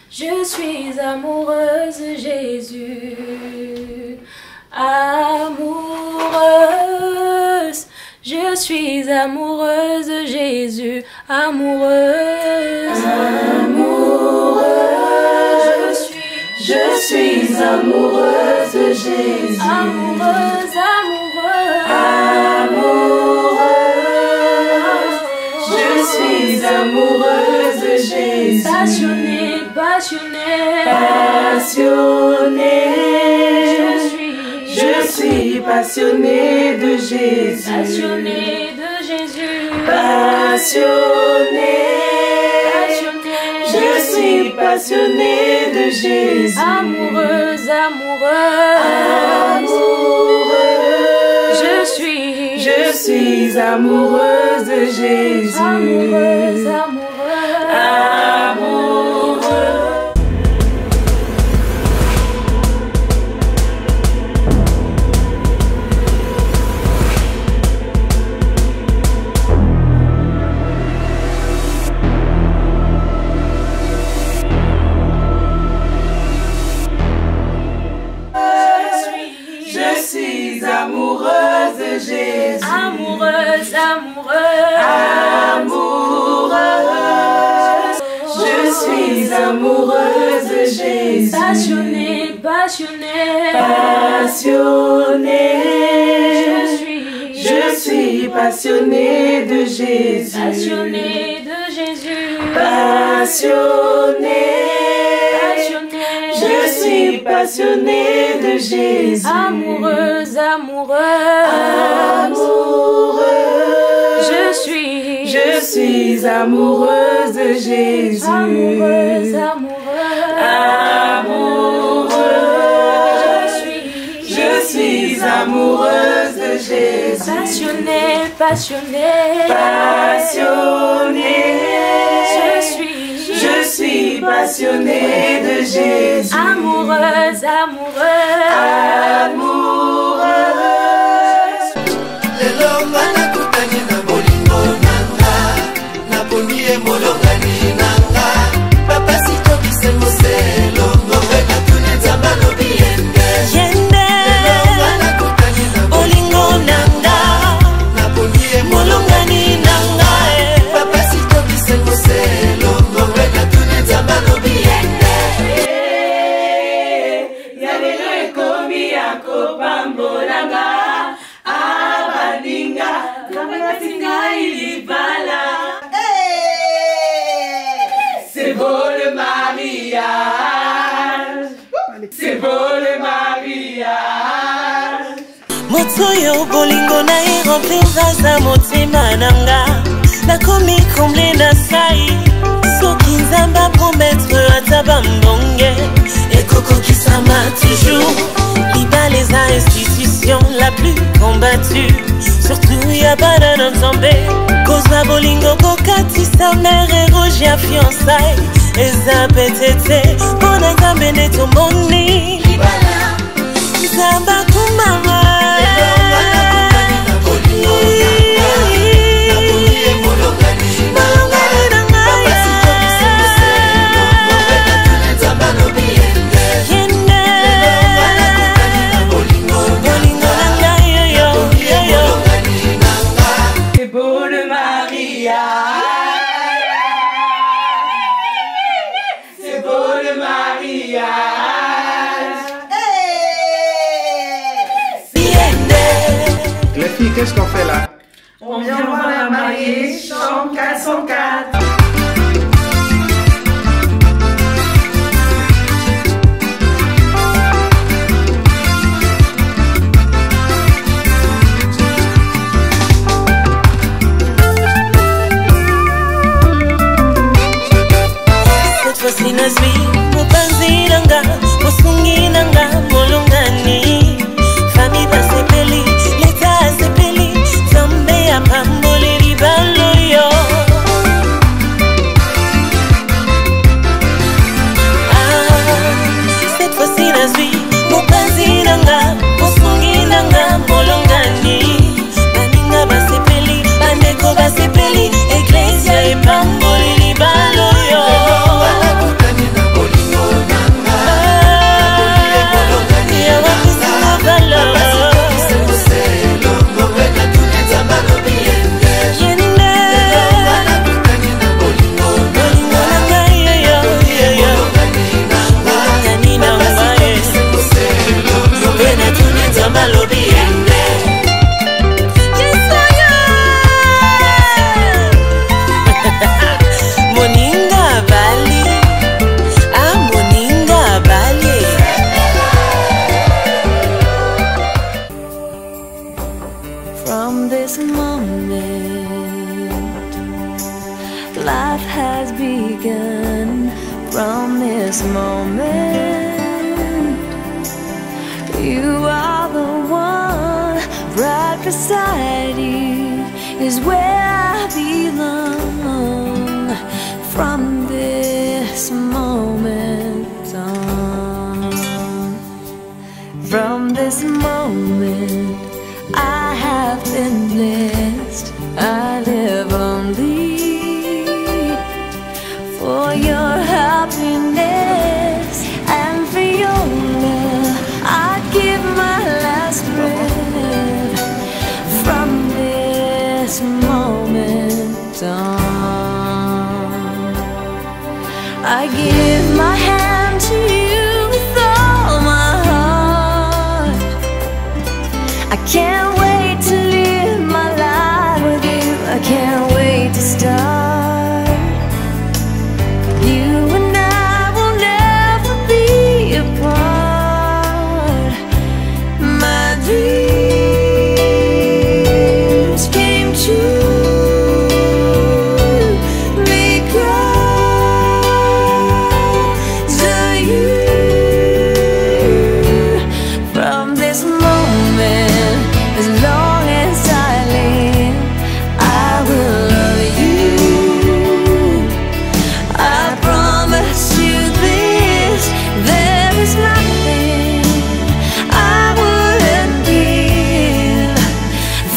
Je suis amoureuse de Jésus, amoureuse. Je suis amoureuse de Jésus, amoureuse, amoureuse. Je suis amoureuse de Jésus, amoureuse, amoureuse, amoureuse. Je suis amoureuse de Jésus, passionnée, passionnée, passionnée. Je suis passionnée de Jésus, passionnée de Jésus, passionnée, passionnée. Je suis passionnée de Jésus, amoureuse, amoureuse, amoureuse. Je suis amoureuse de Jésus, amoureuse, amoureuse, amoureuse. Amoureuse de Jésus, amoureuse, amoureuse, amoureuse. Je suis amoureuse de Jésus, passionnée, passionnée, passionnée. Je suis passionnée de Jésus, passionnée de Jésus, passionnée. Je suis passionnée de Jésus, amoureuse, amoureuse, amoureuse. Je suis amoureuse de Jésus, amoureuse, amoureuse, amoureuse. Je suis amoureuse de Jésus, passionnée, passionnée, passionnée. Je suis passionnée de Jésus, amoureuse, amoureuse, amoureuse. Lelo mana kutani na bolingo nanga, na poniye molongani nanga. Papa sito bisengo selo, ngobe na tune zamba no biende. Yende, bolingo nanga, na poniye molongani nanga. Papa sito bisengo selo, ngobe na tune zamba no biende. Yalelo ekomi yako pambolanga, abaninga, kabatinga ilibala. C'est beau le mariage, c'est beau le mariage. Motoyo bolingo na remplir za motema nanga. Nakomi comblé na sai, soki nzamba promettre ataba mbonge. Et Coco qui s'ama toujours, Liba les institutions la plus combattue. Surtout y'a pas d'un ensemble. Cause bolingo kokati sa mère et rogia fiançailles. Et za petete, bon nzambe neto moni. Nzamba kumama. qu'est-ce qu'on fait là? On vient voir la mariée, chant 404. Cette fois-ci nazwi mupanzi nanga musungi nanga molongani famille basepeli leta asepeli zambe apamboli libalo yo cette fois-ci nazwi mupanzi nanga musungi nanga molongani baninga basepeli bandeko basepeli eklesia epamboli libalo yo From this moment, life has begun. From this moment, you are the one. Right beside you is where I belong. From this moment on, from this moment, I have been blessed. I live only for your happiness and for your love. I give my last breath. From this moment on, I give my hand to you with all my heart. I can't wait to live my life with you. I can't wait to start. You and I will never be apart. My dreams came true because of you. From this moment, as long as I live, I will love you. I promise you this, there is nothing I wouldn't give.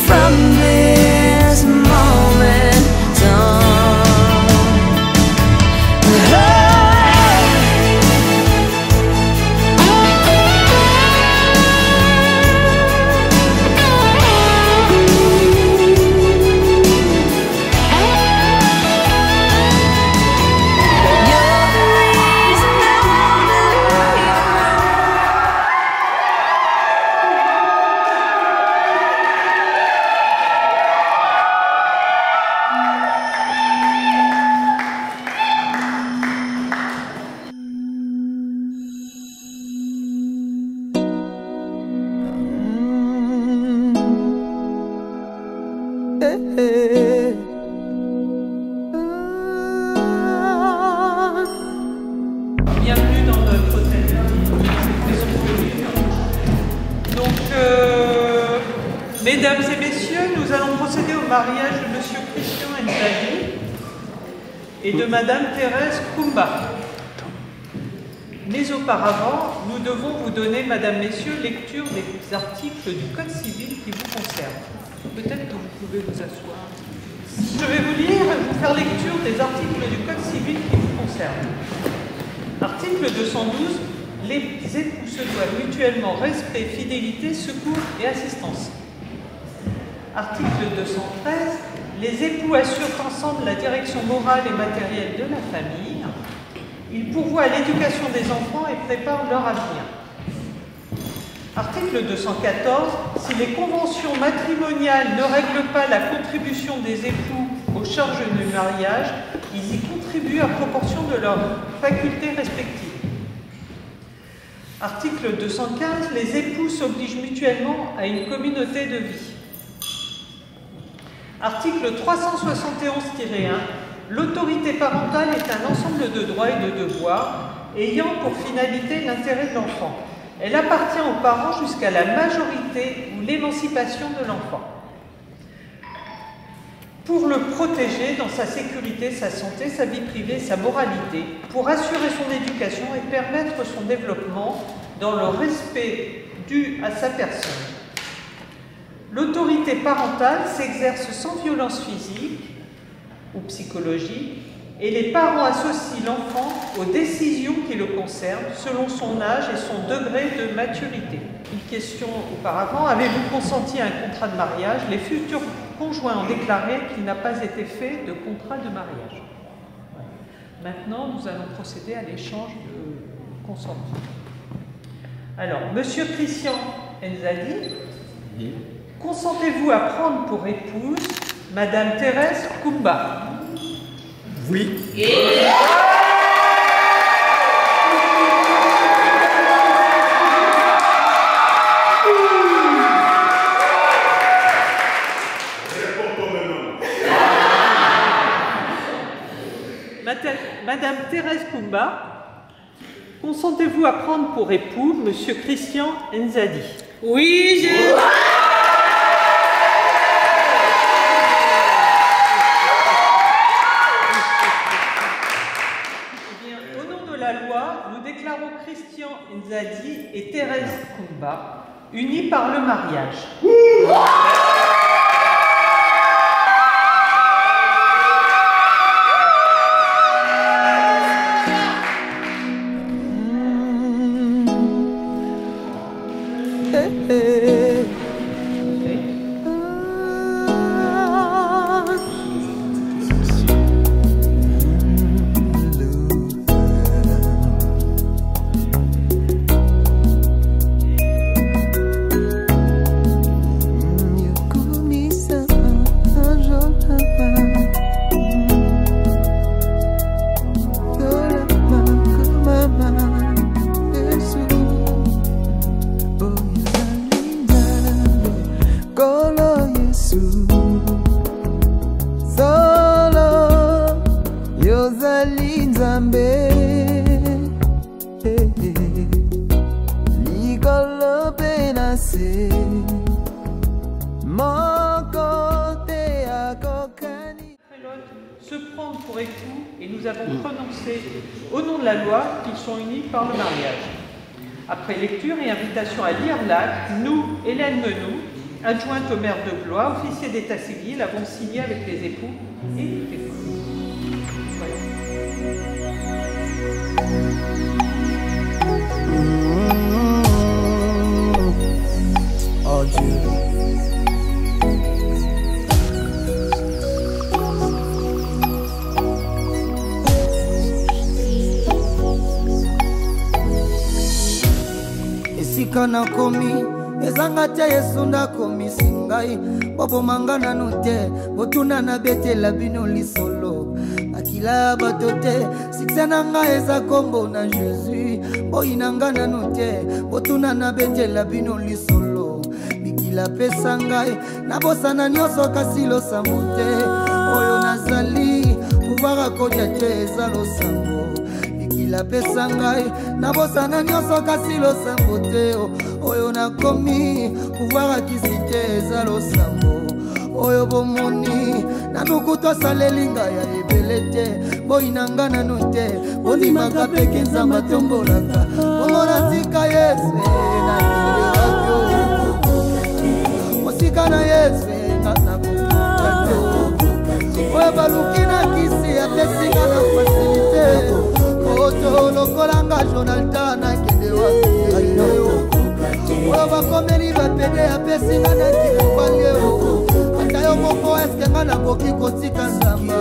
From this moment Bienvenue dans notre hôtel. Donc, mesdames et messieurs, nous allons procéder au mariage de Monsieur Christian Nzali et de Madame Thérèse Kumba. Mais auparavant, nous devons vous donner, Madame, Messieurs, lecture des articles du Code civil qui vous concernent. Peut-être que vous pouvez vous asseoir. Je vais vous faire lecture des articles du Code civil qui vous concernent. Article 212, les époux se doivent mutuellement respect, fidélité, secours et assistance. Article 213, les époux assurent ensemble la direction morale et matérielle de la famille. Ils pourvoient à l'éducation des enfants et préparent leur avenir. Article 214. Si les conventions matrimoniales ne règlent pas la contribution des époux aux charges du mariage, ils y contribuent à proportion de leurs facultés respectives. Article 215. Les époux s'obligent mutuellement à une communauté de vie. Article 371-1. L'autorité parentale est un ensemble de droits et de devoirs ayant pour finalité l'intérêt de l'enfant. Elle appartient aux parents jusqu'à la majorité ou l'émancipation de l'enfant. Pour le protéger dans sa sécurité, sa santé, sa vie privée, sa moralité, pour assurer son éducation et permettre son développement dans le respect dû à sa personne. L'autorité parentale s'exerce sans violence physique ou psychologique et les parents associent l'enfant aux décisions qui le concernent selon son âge et son degré de maturité. Une question auparavant, avez-vous consenti à un contrat de mariage? Les futurs conjoints ont déclaré qu'il n'a pas été fait de contrat de mariage. Maintenant, nous allons procéder à l'échange de consentement. Alors, Monsieur Christian Enzadi, oui. Consentez-vous à prendre pour épouse Madame Thérèse Koumba? Oui. Madame Thérèse Koumba, consentez-vous à prendre pour époux Monsieur Christian Enzadi? Oui, j'ai... Nous déclarons Christian Enzadi et Thérèse Koumba unis par le mariage. Se prendre pour époux et nous avons prononcé au nom de la loi qu'ils sont unis par le mariage. Après lecture et invitation à lire l'acte, nous, Hélène Menou, adjointe au maire de Blois, officier d'état civil, avons signé avec les époux et les femmes. Oh Dieu. Esika nakomi ezanga te Yesu ndakomisi ngai bobomanga nanu te botuna na betela bino lisolo atila ya bato te sikse na ngai eza kombo na Jésus boyinanga nanu te botuna na betela bino lisolo bikila pesa ngai nabosana nyonso kasi losambo te oyo nazali pouvoir akodia te eza losambo la pesa ngai nabosana nyonso kasi losambo te oyo nakomi pouvoir akisi te eza losambo oyo bomoni nanuku tosaleli ngai ya ebele te boyinanga nanu te bondimaka peke nzambe atombolaka omona tika Yesu nalindelakyo mosika na Yesu nakokuta te oyo baluki na kisi atesinga na fasilite Oto lokolanga Jonathan akende wapi oyo bakomeli bapede apesinga na kilapaleo ata yo moko eske nga nakoki kotika nzamba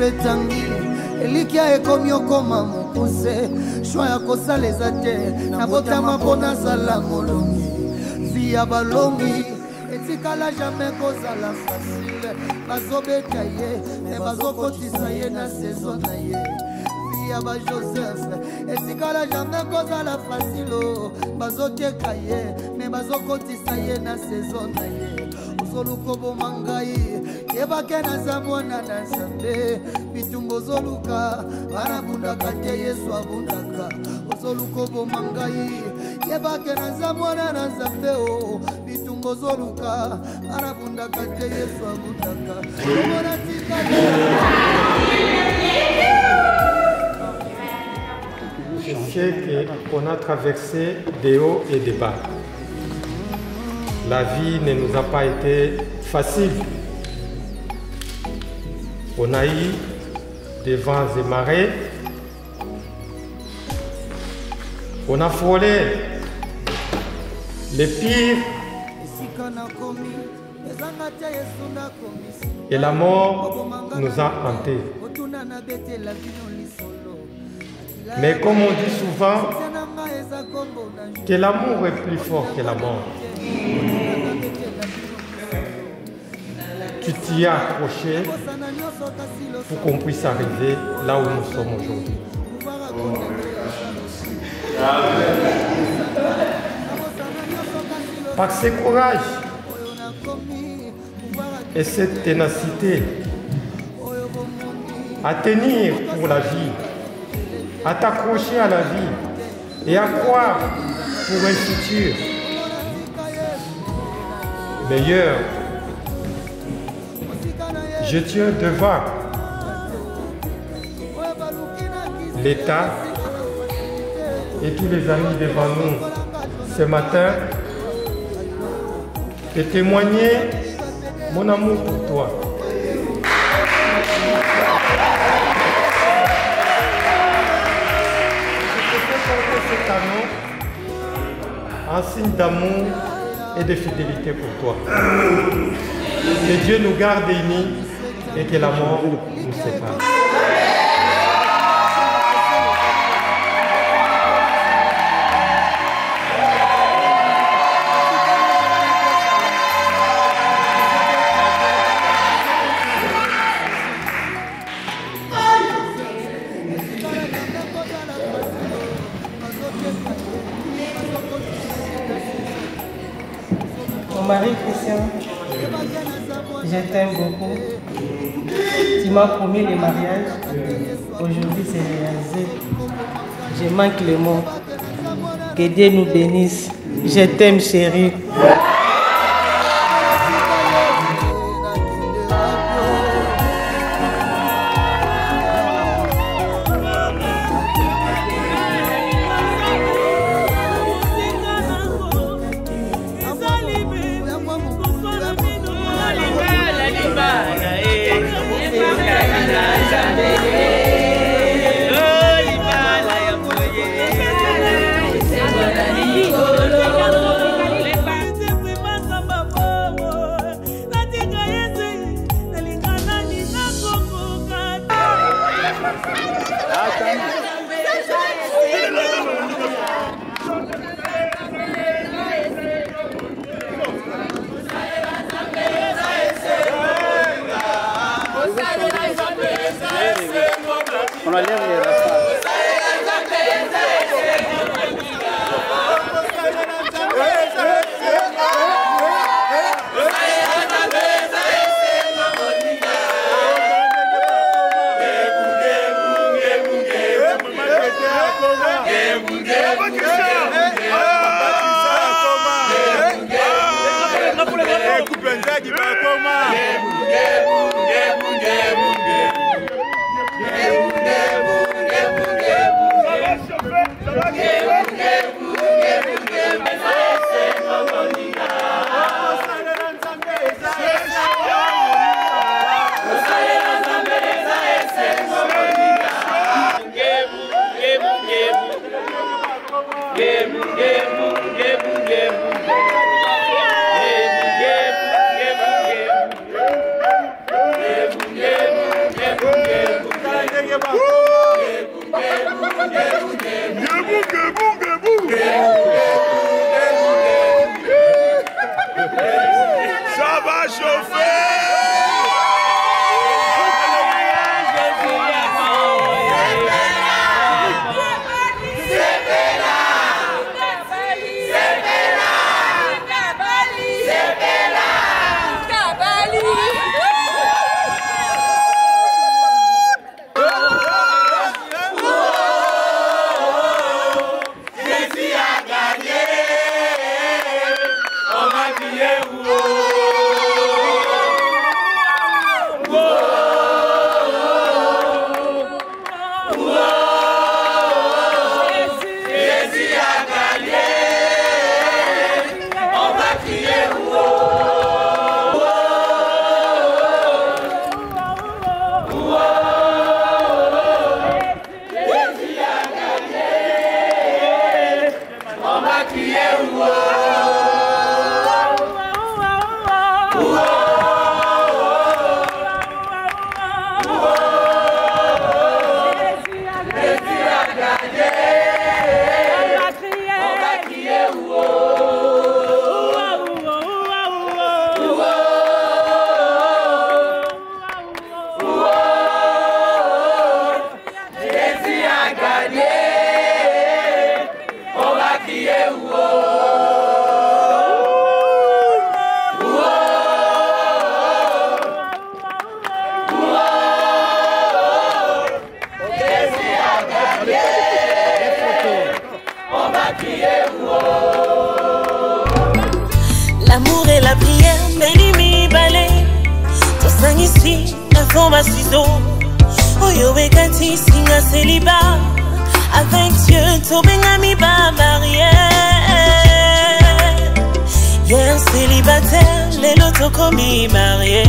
etangi elikia ekomi okoma mokuse shwa ya kosaleza te nabotama mpo nazala molongi vi ya balongi etikala jamais kozala facile bazobeta ye me bazokotisa ye na saison na ye vi ya bajoseph etikala jamais kozala facile bazoteka ye me bazokotisa ye na saison na ye ozoluka oboma ngai yebake naza mwana na nzambe bitumba ozoluka banabundaka te yesu abundaka ozoluka oboma ngai yebake naza mwana na nzambe o bitumba ozoluka banabundaka te yesu abundaka omona Je sais qu'on a traversé des hauts et des bas. La vie ne nous a pas été facile. On a eu des vents et marées. On a frôlé les pires. Et la mort nous a hantés. Mais comme on dit souvent, que l'amour est plus fort que la mort. Tu t'y as accroché pour qu'on puisse arriver là où nous sommes aujourd'hui. Par ce courage et cette ténacité à tenir pour la vie, à t'accrocher à la vie et à croire pour un futur meilleur. Je tiens devant l'État et tous les amis devant nous ce matin de témoigner mon amour pour toi. En signe d'amour et de fidélité pour toi. Que Dieu nous garde unis et que la mort nous sépare. Mon mari Christian, je t'aime beaucoup. Tu m'as promis le mariage. Aujourd'hui, c'est réalisé. Je manque les mots. Que Dieu nous bénisse. Je t'aime, chérie. On enlève les rastas. Yeah. combat ciseaux. Oyo Bekati singa célibat. Avec Dieu, Tobenga mi ba marié. Hier célibataire, les lotos commis marié.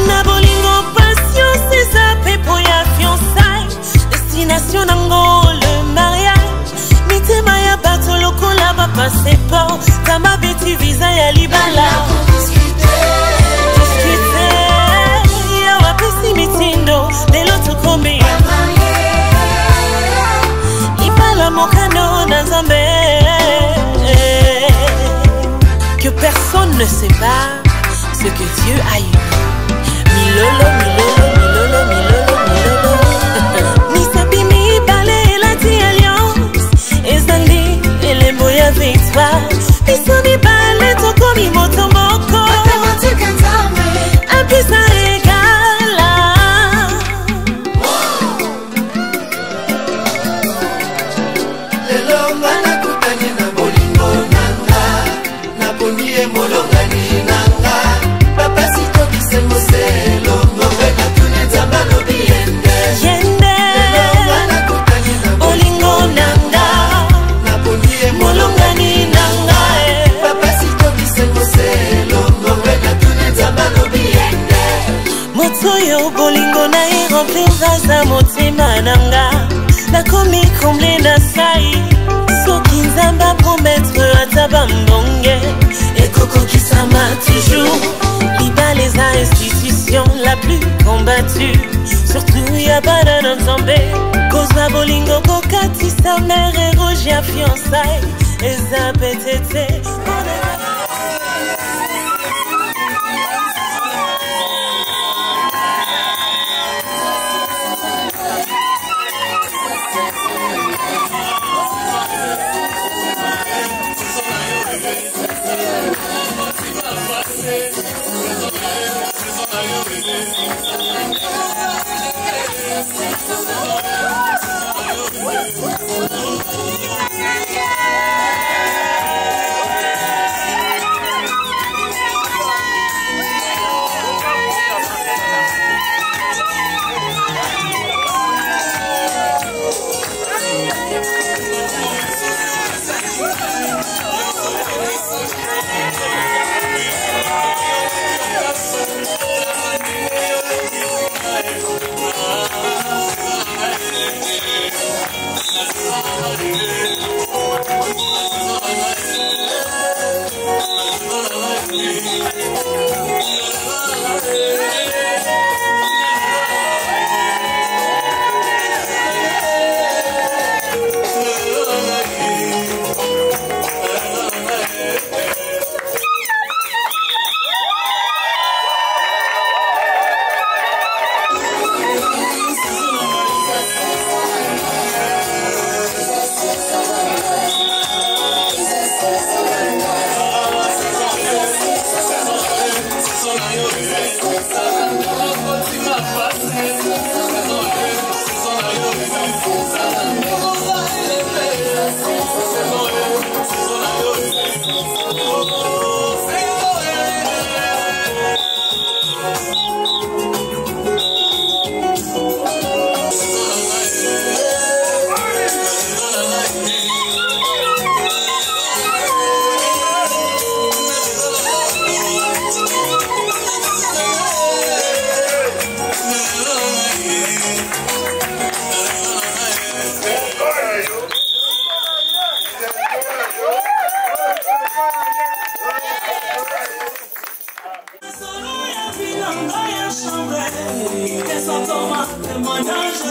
Nabolingo passion, c'est ça, pour ya fiançailles. Destination nango, le mariage. Mite maya bateau, loko la va passer pas. Tama beti visa ya libala. Mitindo de l'autre combi Ibala mokano na Nzambe. Que personne ne sait pas ce que Dieu a eu. Milolo, milolo, milolo, milolo, milolo. Misabi mi bale la ti alliance. Ezali elembo ya victoire. Misabi bale toko mi motomoko. Matematique Nzambe. Apisa Motoyo bolingo na remplir za motema nanga. Nakomi comblé na sai. Soki Nzamba promettre ataba mbonge. Et Coco qui s'ama toujours. Liba les institutions la plus combattue. Surtout y'a pas d'un Nzambe. Cause bolingo kokati sa mère et rouge ya fiançailles. Et za pétété. Témoignage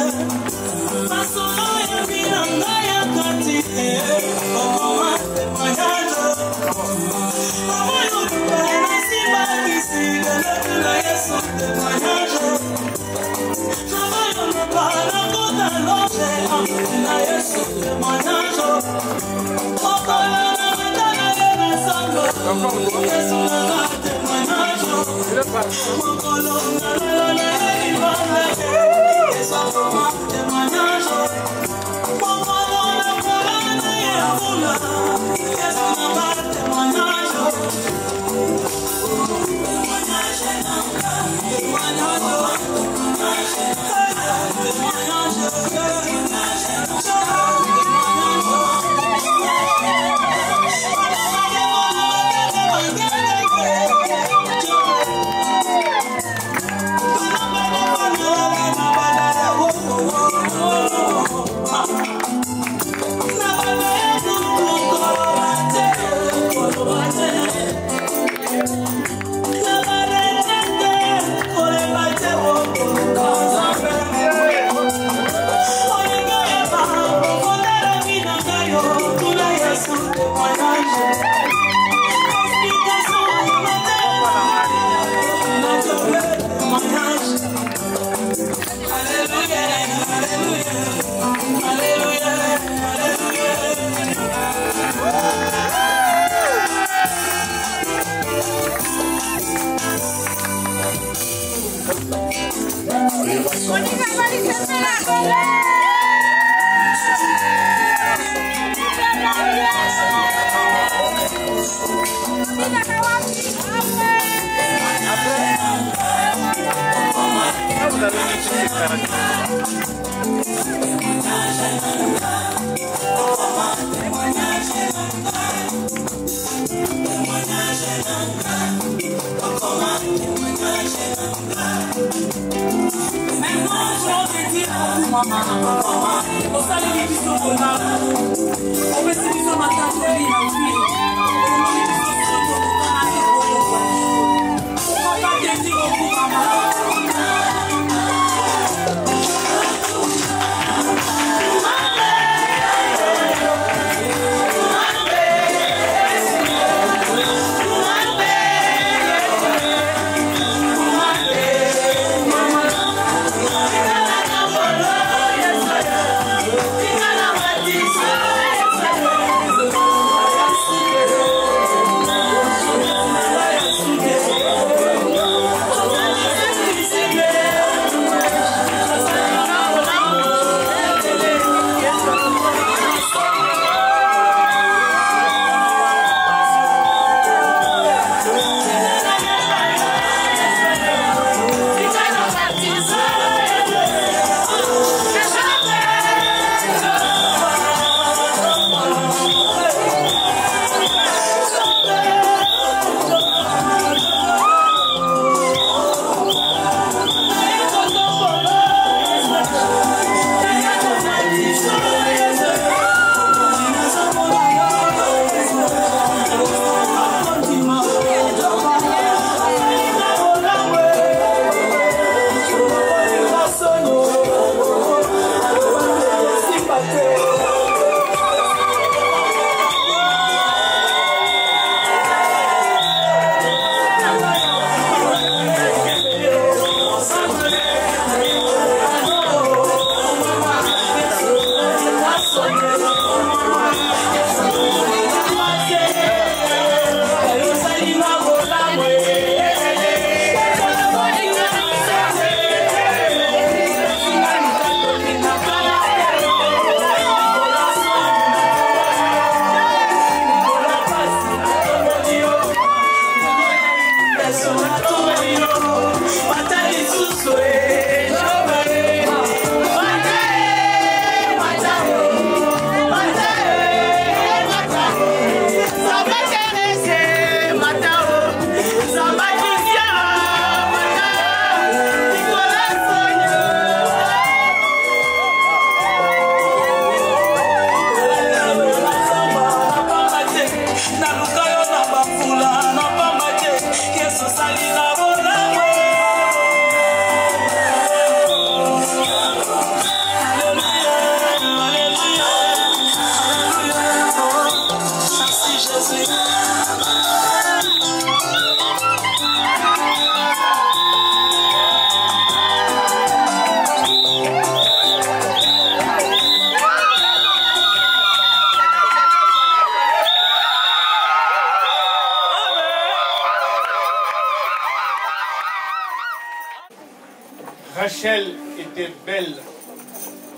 Rachel était belle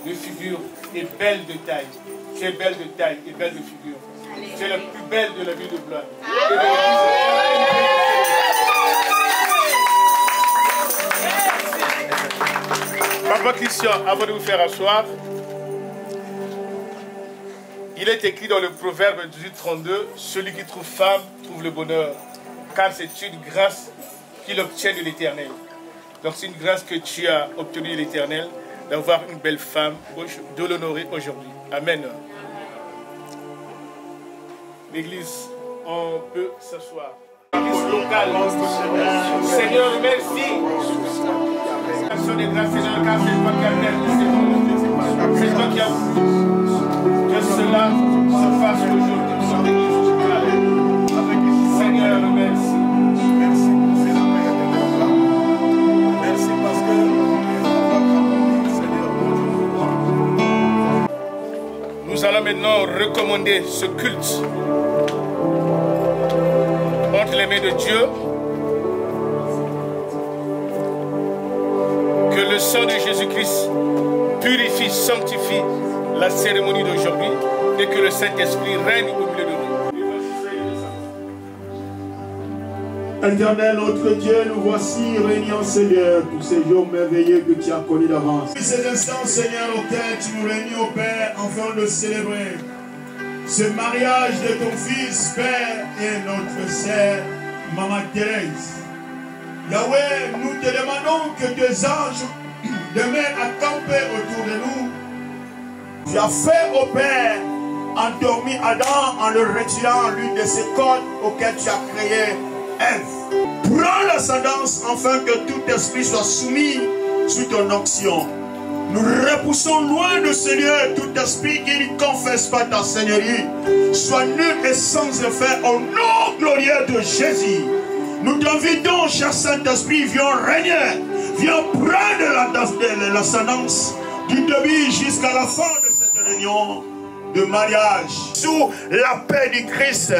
de figure et belle de taille. Tu es belle de taille et belle de figure. Tu es la plus belle de la ville de Blois. Papa Christian, avant de vous faire asseoir, il est écrit dans le Proverbe 18:32, celui qui trouve femme trouve le bonheur, car c'est une grâce qu'il obtient de l'Éternel. Donc c'est une grâce que tu as obtenue de l'Éternel, d'avoir une belle femme, de l'honorer aujourd'hui. Amen. L'Église, on peut s'asseoir. Seigneur, merci. Action de grâce, Seigneur, car c'est toi qui as permis, c'est toi qui as voulu que cela se fasse aujourd'hui dans l'Église. Seigneur, merci. Merci parce que nous allons maintenant recommander ce culte entre les mains de Dieu. Que le le sang de Jésus-Christ purifie, sanctifie la cérémonie d'aujourd'hui et que le Saint-Esprit règne au milieu de nous. Éternel, notre Dieu, nous voici réunis, Seigneur, pour ces jours merveilleux que tu as connus d'avance. Ces instants, Seigneur, auxquels tu nous réunis au Père, afin de célébrer ce mariage de ton Fils, Père, et notre sœur, Maman Thérèse. Yahweh, nous te demandons que tes anges demeurent à camper autour de nous. Tu as fait au Père endormi Adam en le retirant l'une de ses cordes auxquelles tu as créé Ève. Prends l'ascendance afin que tout esprit soit soumis sous ton onction. Nous repoussons loin de Seigneur tout esprit qui ne confesse pas ta Seigneurie. Sois nul et sans effet au nom glorieux de Jésus. Nous t'invitons, cher Saint-Esprit, viens régner. Viens prendre l'ascendance du début jusqu'à la fin de cette réunion de mariage. Sous la paix du Christ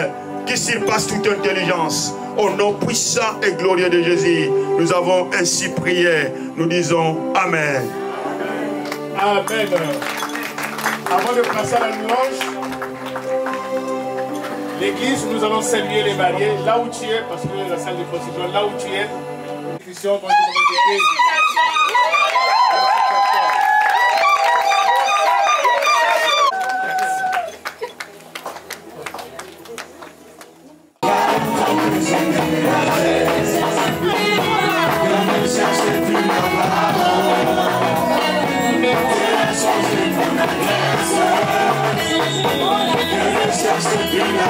qui surpasse toute intelligence. Au nom puissant et glorieux de Jésus, nous avons ainsi prié. Nous disons Amen. Amen. Avant de passer à la louange, l'église, nous allons saluer les mariés là où tu es, parce que la salle de procession, là où tu es. Christian, Yes,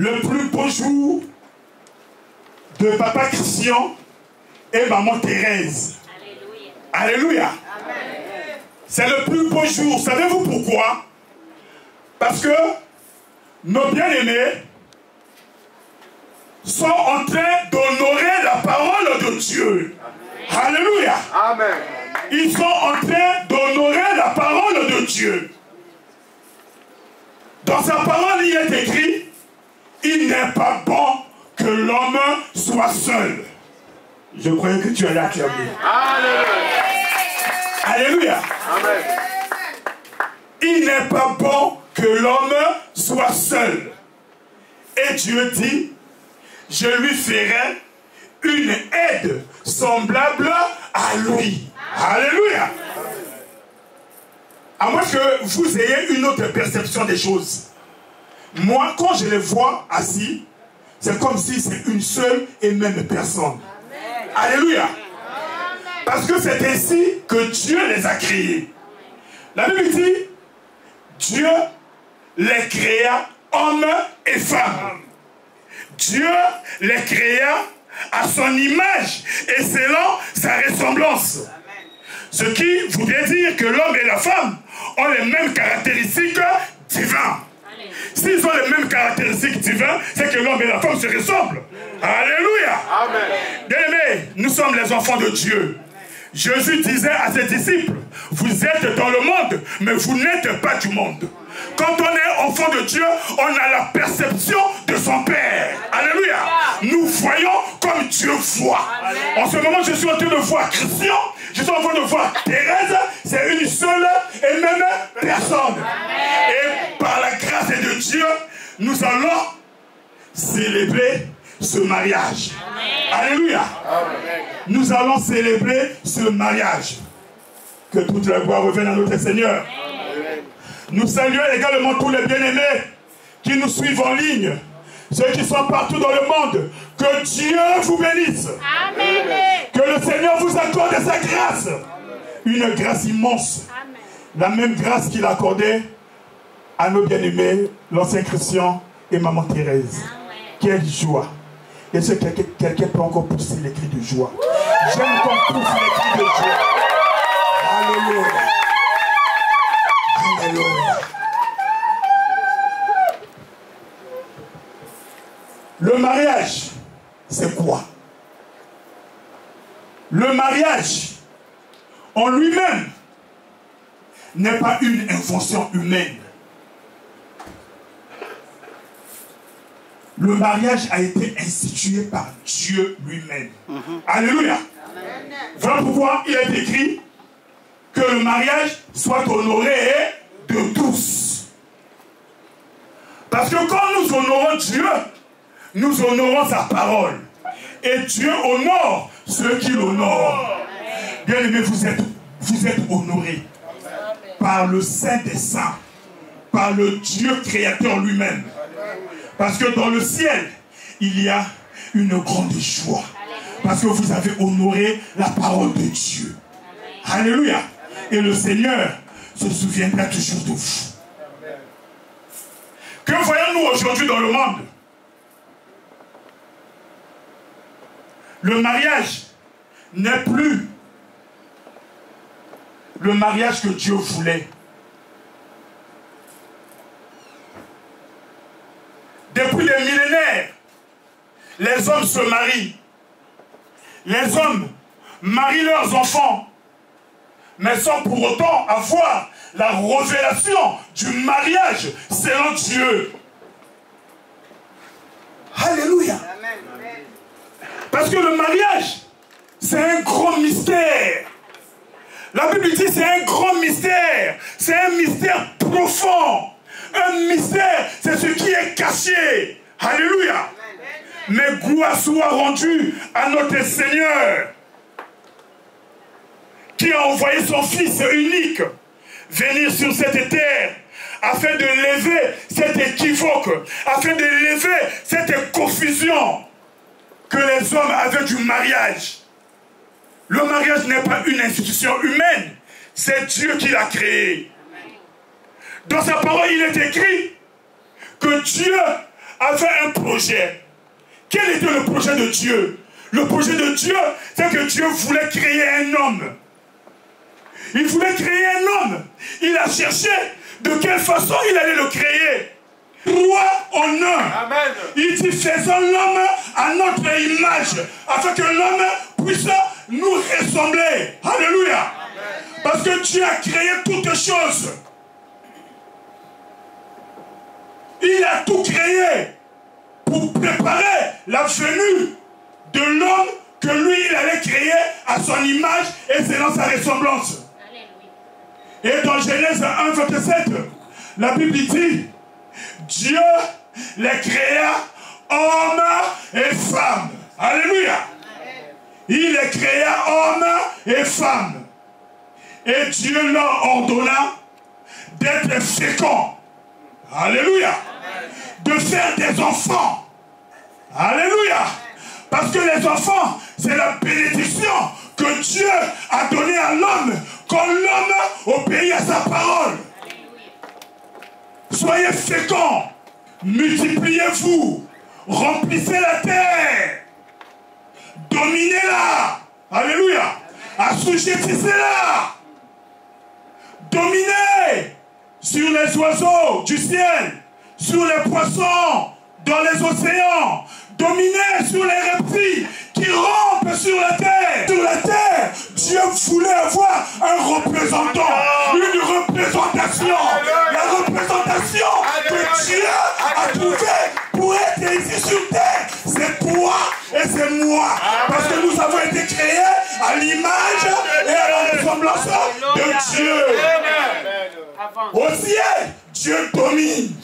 Le plus beau jour de Papa Christian et Maman Thérèse. Alléluia. C'est le plus beau jour. Savez-vous pourquoi? Parce que nos bien-aimés sont en train d'honorer la parole de Dieu. Alléluia. Amen. Ils sont en train d'honorer la parole de Dieu. Dans sa parole, il est écrit: il n'est pas bon que l'homme soit seul. Je croyais que tu allais acclamer. Alléluia. Amen. Il n'est pas bon que l'homme soit seul. Et Dieu dit: je lui ferai une aide semblable à lui. Alléluia. À moins que vous ayez une autre perception des choses. Moi, quand je les vois assis, c'est comme si c'est une seule et même personne. Amen. Alléluia. Amen. Parce que c'est ainsi que Dieu les a créés. La Bible dit: Dieu les créa hommes et femmes. Dieu les créa à son image et selon sa ressemblance. Ce qui voudrait dire que l'homme et la femme ont les mêmes caractéristiques divines. S'ils ont les mêmes caractéristiques divines, c'est que l'homme et la femme se ressemblent. Alléluia. Bien-aimés, nous sommes les enfants de Dieu. Jésus disait à ses disciples: vous êtes dans le monde, mais vous n'êtes pas du monde. Quand on est enfant de Dieu, on a la perception de son Père. Alléluia. Nous voyons comme Dieu voit. En ce moment, je suis en train de voir Christian, je suis en train de voir Thérèse. C'est une seule et même personne. Et par la grâce de Dieu, nous allons célébrer ce mariage. Alléluia. Nous allons célébrer ce mariage. Que toute la gloire revienne à notre Seigneur. Nous saluons également tous les bien-aimés qui nous suivent en ligne, ceux qui sont partout dans le monde. Que Dieu vous bénisse. Amen. Que le Seigneur vous accorde sa grâce. Une grâce immense. Amen. La même grâce qu'il a accordée à nos bien-aimés, l'ancien Christian et Maman Thérèse. Amen. Quelle joie. Et ce quelqu'un peut encore pousser les cris de joie. J'aime qu'on pousse les cris de joie. Alléluia. Alléluia. Le mariage, c'est quoi? Le mariage, en lui-même, n'est pas une invention humaine. Le mariage a été institué par Dieu lui-même. Alléluia. Voilà pourquoi il est écrit que le mariage soit honoré de tous. Parce que quand nous honorons Dieu, nous honorons sa parole. Et Dieu honore ceux qui l'honorent. Bien-aimés, vous êtes honorés par le Saint des Saints, par le Dieu créateur lui-même. Parce que dans le ciel, il y a une grande joie. Parce que vous avez honoré la parole de Dieu. Alléluia. Et le Seigneur se souviendra toujours de vous. Que voyons-nous aujourd'hui dans le monde? Le mariage n'est plus le mariage que Dieu voulait. Depuis des millénaires, les hommes se marient. Les hommes marient leurs enfants, mais sans pour autant avoir la révélation du mariage selon Dieu. Alléluia. Parce que le mariage, c'est un grand mystère. La Bible dit c'est un grand mystère. C'est un mystère profond. Un mystère, c'est ce qui est caché. Alléluia. Mais gloire soit rendue à notre Seigneur qui a envoyé son Fils unique venir sur cette terre afin de lever cet équivoque, afin de lever cette confusion que les hommes avaient du mariage. Le mariage n'est pas une institution humaine, c'est Dieu qui l'a créé. Dans sa parole, il est écrit que Dieu avait un projet. Quel était le projet de Dieu? Le projet de Dieu, c'est que Dieu voulait créer un homme. Il voulait créer un homme. Il a cherché de quelle façon il allait le créer. Trois en un. Amen. Il dit faisons l'homme à notre image, afin que l'homme puisse nous ressembler. Alléluia. Amen. Parce que Dieu a créé toutes choses. Il a tout créé pour préparer la venue de l'homme que lui, il allait créer à son image et selon sa ressemblance. Et dans Genèse 1, 27, la Bible dit, Dieu les créa hommes et femmes. Alléluia. Il les créa hommes et femmes. Et Dieu leur ordonna d'être féconds. Alléluia. De faire des enfants. Alléluia. Parce que les enfants, c'est la bénédiction que Dieu a donnée à l'homme quand l'homme obéit à sa parole. Soyez féconds, multipliez-vous, remplissez la terre, dominez-la. Alléluia. Assujettissez-la. Dominez sur les oiseaux du ciel, sur les poissons, dans les océans. Dominez sur les reptiles qui rampent sur la terre. Sur la terre, Dieu voulait avoir un représentant, une représentation. La représentation que Dieu a trouvée pour être ici sur terre, c'est toi et c'est moi. Parce que nous avons été créés à l'image et à la ressemblance de Dieu. Au ciel, Dieu domine.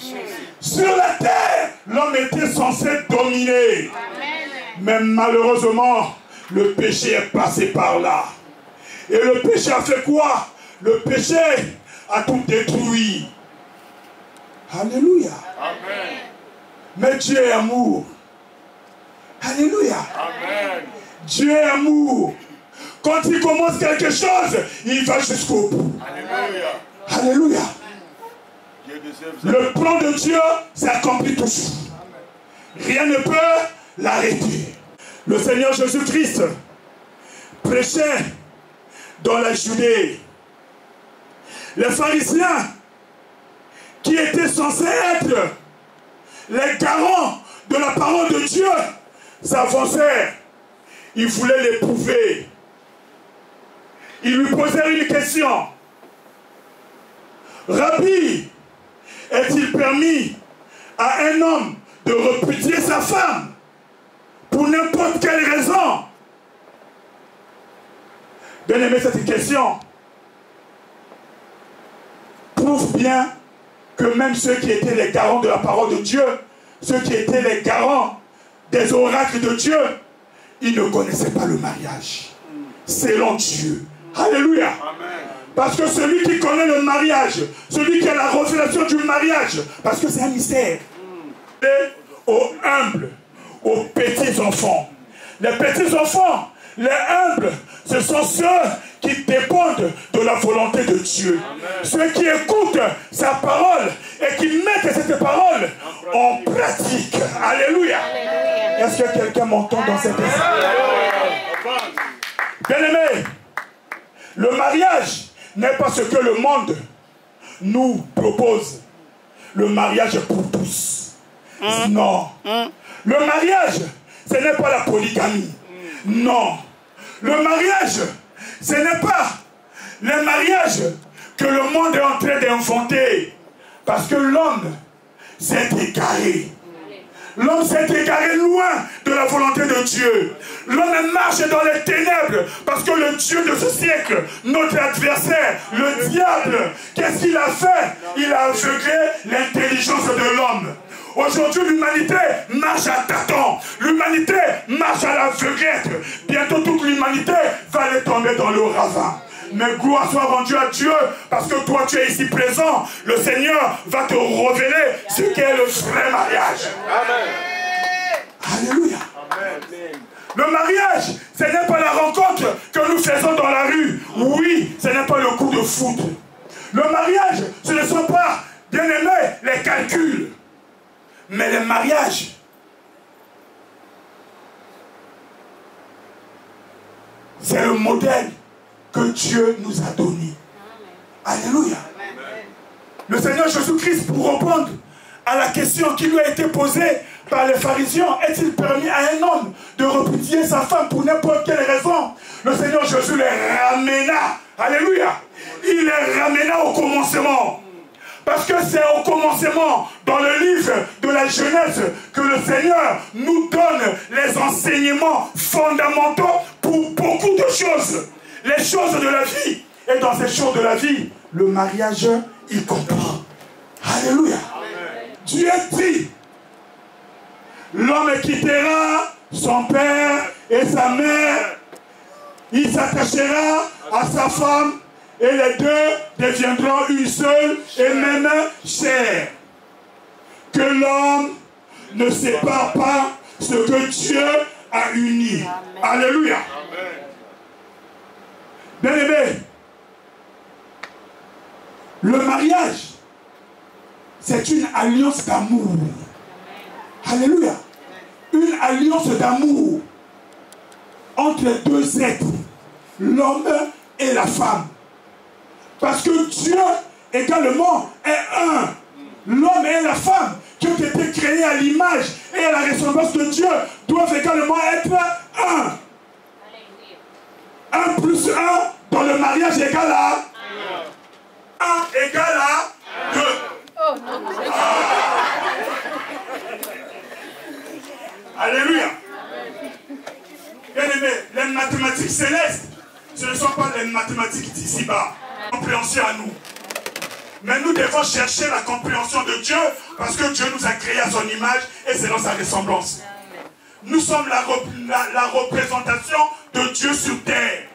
Sur la terre, l'homme était censé dominer. Mais malheureusement, le péché est passé par là. Et le péché a fait quoi? Le péché a tout détruit. Alléluia. Amen. Mais Dieu est amour. Alléluia. Amen. Dieu est amour. Quand il commence quelque chose, il va jusqu'au bout. Alléluia. Alléluia. Dieu déserve. Le plan de Dieu s'accomplit toujours. Rien ne peut l'arrêter. Le Seigneur Jésus-Christ prêchait dans la Judée. Les pharisiens, qui étaient censés être les garants de la parole de Dieu, s'avancèrent. Ils voulaient l'éprouver. Ils lui posèrent une question. Rabbi, est-il permis à un homme de repudier sa femme pour n'importe quelle raison? Bien aimé, cette question prouve bien que même ceux qui étaient les garants de la parole de Dieu, ceux qui étaient les garants des oracles de Dieu, ils ne connaissaient pas le mariage selon Dieu. Alléluia. Amen. Parce que celui qui connaît le mariage, celui qui a la révélation du mariage, parce que c'est un mystère, et aux humbles, aux petits enfants. Les petits enfants, les humbles, ce sont ceux qui dépendent de la volonté de Dieu. Amen. Ceux qui écoutent sa parole et qui mettent cette parole en pratique. Alléluia. Est-ce que quelqu'un m'entend dans cette esprit? Bien-aimé, le mariage n'est pas ce que le monde nous propose. Le mariage est pour tous. Non. Le mariage, ce n'est pas la polygamie. Non. Le mariage, ce n'est pas le mariage que le monde est en train d'inventer. Parce que l'homme s'est égaré. L'homme s'est égaré loin de la volonté de Dieu. L'homme marche dans les ténèbres parce que le Dieu de ce siècle, notre adversaire, le diable, qu'est-ce qu'il a fait? Il a aveuglé l'intelligence de l'homme. Aujourd'hui, l'humanité marche à tâtons. L'humanité marche à l'aveuglette. Bientôt, toute l'humanité va aller tomber dans le ravin. Mais gloire soit rendue à Dieu, parce que toi tu es ici présent. Le Seigneur va te révéler ce qu'est le vrai mariage. Amen. Alléluia. Amen. Le mariage, ce n'est pas la rencontre que nous faisons dans la rue. Oui, ce n'est pas le coup de foot. Le mariage, ce ne sont pas, bien aimé, les calculs. Mais le mariage, c'est le modèle que Dieu nous a donné. Alléluia. Le Seigneur Jésus-Christ, pour répondre à la question qui lui a été posée par les pharisiens, est-il permis à un homme de repudier sa femme pour n'importe quelle raison? Le Seigneur Jésus les ramena. Alléluia. Il les ramena au commencement. Parce que c'est au commencement, dans le livre de la Genèse, que le Seigneur nous donne les enseignements fondamentaux pour beaucoup de choses. Les choses de la vie. Et dans ces choses de la vie, le mariage y compris. Alléluia. Amen. Dieu dit, l'homme quittera son père et sa mère, il s'attachera à sa femme, et les deux deviendront une seule et même chair. Que l'homme ne sépare pas ce que Dieu a uni. Amen. Alléluia. Amen. Bien-aimé, le mariage, c'est une alliance d'amour. Alléluia. Une alliance d'amour entre deux êtres, l'homme et la femme. Parce que Dieu également est un. L'homme et la femme qui ont été créés à l'image et à la ressemblance de Dieu doivent également être un. 1 plus 1 dans le mariage égale à 1 égale à 2. Oh, non. Alléluia. Bien aimé, les mathématiques célestes, ce ne sont pas les mathématiques d'ici-bas. Compréhension à nous. Mais nous devons chercher la compréhension de Dieu parce que Dieu nous a créés à son image et selon sa ressemblance. Nous sommes la représentation de Dieu sur terre.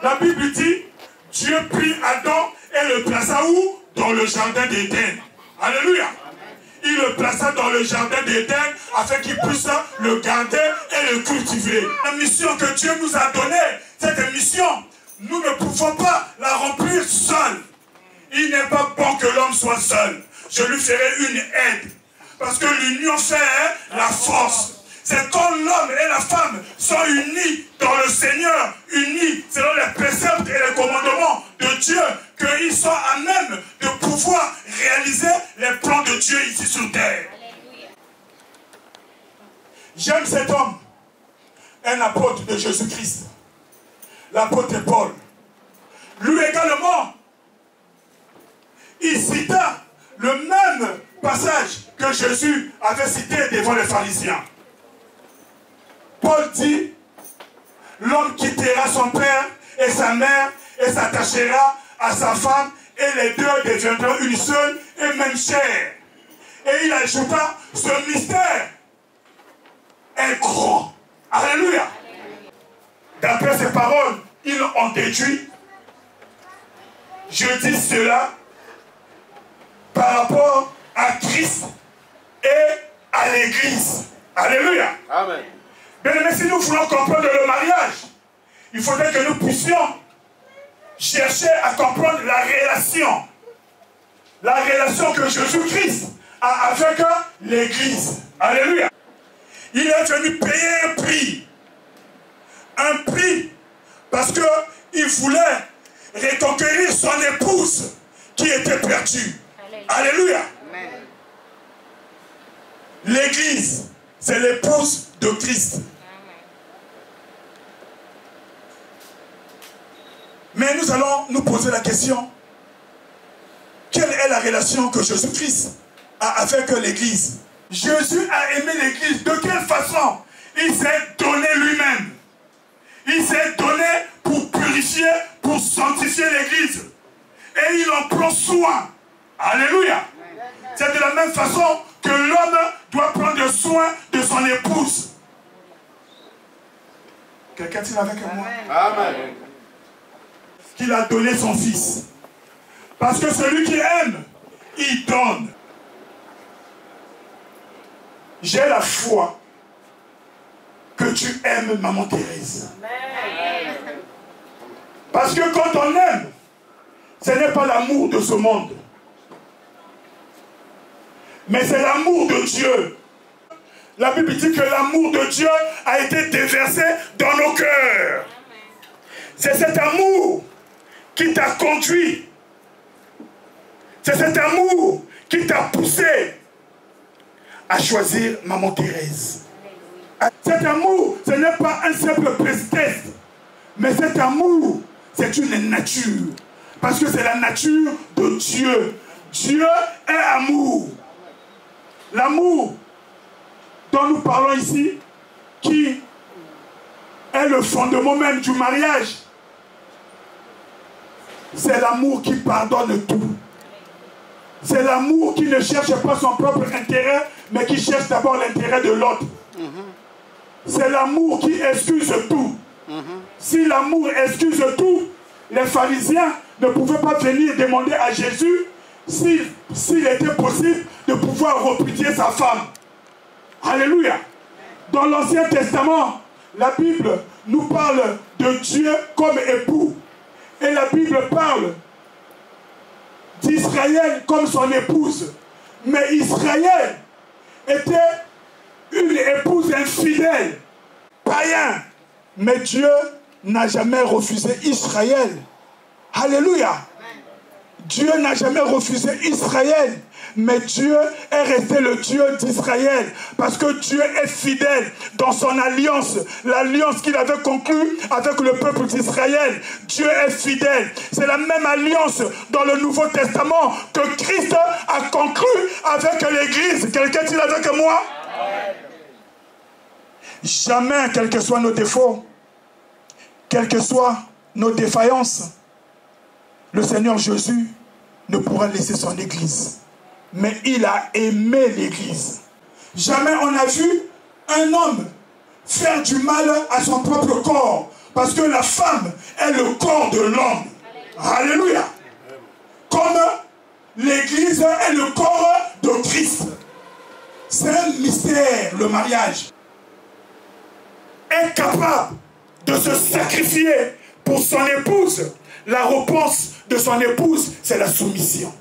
La Bible dit, Dieu prit Adam et le plaça où? Dans le jardin d'Éden. Alléluia. Il le plaça dans le jardin d'Éden afin qu'il puisse le garder et le cultiver. La mission que Dieu nous a donnée, cette mission, nous ne pouvons pas la remplir seul. Il n'est pas bon que l'homme soit seul. Je lui ferai une aide. Parce que l'union fait la force. C'est quand l'homme et la femme sont unis dans le Seigneur, unis selon les préceptes et les commandements de Dieu, qu'ils sont à même de pouvoir réaliser les plans de Dieu ici sur terre. J'aime cet homme, un apôtre de Jésus-Christ, l'apôtre Paul. Lui également, il cita le même passage que Jésus avait cité devant les pharisiens. Paul dit, l'homme quittera son père et sa mère et s'attachera à sa femme et les deux deviendront une seule et même chair. Et il ajouta, ce mystère est grand. Alléluia. D'après ces paroles, ils ont déduit, je dis cela par rapport à Christ et à l'Église. Alléluia. Amen. Bien aimé, si nous voulons comprendre le mariage, il faudrait que nous puissions chercher à comprendre la relation que Jésus-Christ a avec l'Église. Alléluia. Il est venu payer un prix parce qu'il voulait reconquérir son épouse qui était perdue. Alléluia. L'Église, c'est l'épouse de Christ. Mais nous allons nous poser la question, quelle est la relation que Jésus-Christ a avec l'Église? Jésus a aimé l'Église. De quelle façon? Il s'est donné lui-même. Il s'est donné pour purifier, pour sanctifier l'Église. Et il en prend soin. Alléluia. C'est de la même façon que l'homme doit prendre soin de son épouse. Quelqu'un est avec moi? Amen. Qu'il a donné son fils. Parce que celui qui aime, il donne. J'ai la foi que tu aimes Maman Thérèse. Parce que quand on aime, ce n'est pas l'amour de ce monde, mais c'est l'amour de Dieu. La Bible dit que l'amour de Dieu a été déversé dans nos cœurs. C'est cet amour qui t'a conduit. C'est cet amour qui t'a poussé à choisir Maman Thérèse. Cet amour, ce n'est pas un simple prétexte, mais cet amour, c'est une nature. Parce que c'est la nature de Dieu. Dieu est amour. L'amour dont nous parlons ici, qui est le fondement même du mariage, c'est l'amour qui pardonne tout. C'est l'amour qui ne cherche pas son propre intérêt, mais qui cherche d'abord l'intérêt de l'autre. C'est l'amour qui excuse tout. Si l'amour excuse tout, les pharisiens ne pouvaient pas venir demander à Jésus s'il était possible de pouvoir repudier sa femme. Alléluia. Dans l'Ancien Testament, la Bible nous parle de Dieu comme époux. Et la Bible parle d'Israël comme son épouse. Mais Israël était une épouse infidèle, païen. Mais Dieu n'a jamais refusé Israël. Alléluia. Dieu n'a jamais refusé Israël. Mais Dieu est resté le Dieu d'Israël. Parce que Dieu est fidèle dans son alliance. L'alliance qu'il avait conclue avec le peuple d'Israël. Dieu est fidèle. C'est la même alliance dans le Nouveau Testament que Christ a conclue avec l'Église. Quelqu'un dit avec moi? Jamais, quels que soient nos défauts, quelles que soient nos défaillances, le Seigneur Jésus ne pourra laisser son Église. Mais il a aimé l'Église. Jamais on a vu un homme faire du mal à son propre corps. Parce que la femme est le corps de l'homme. Alléluia. Comme l'Église l'Église est le corps de Christ. C'est un mystère, le mariage. Est capable de se sacrifier pour son épouse. La réponse de son épouse, c'est la soumission.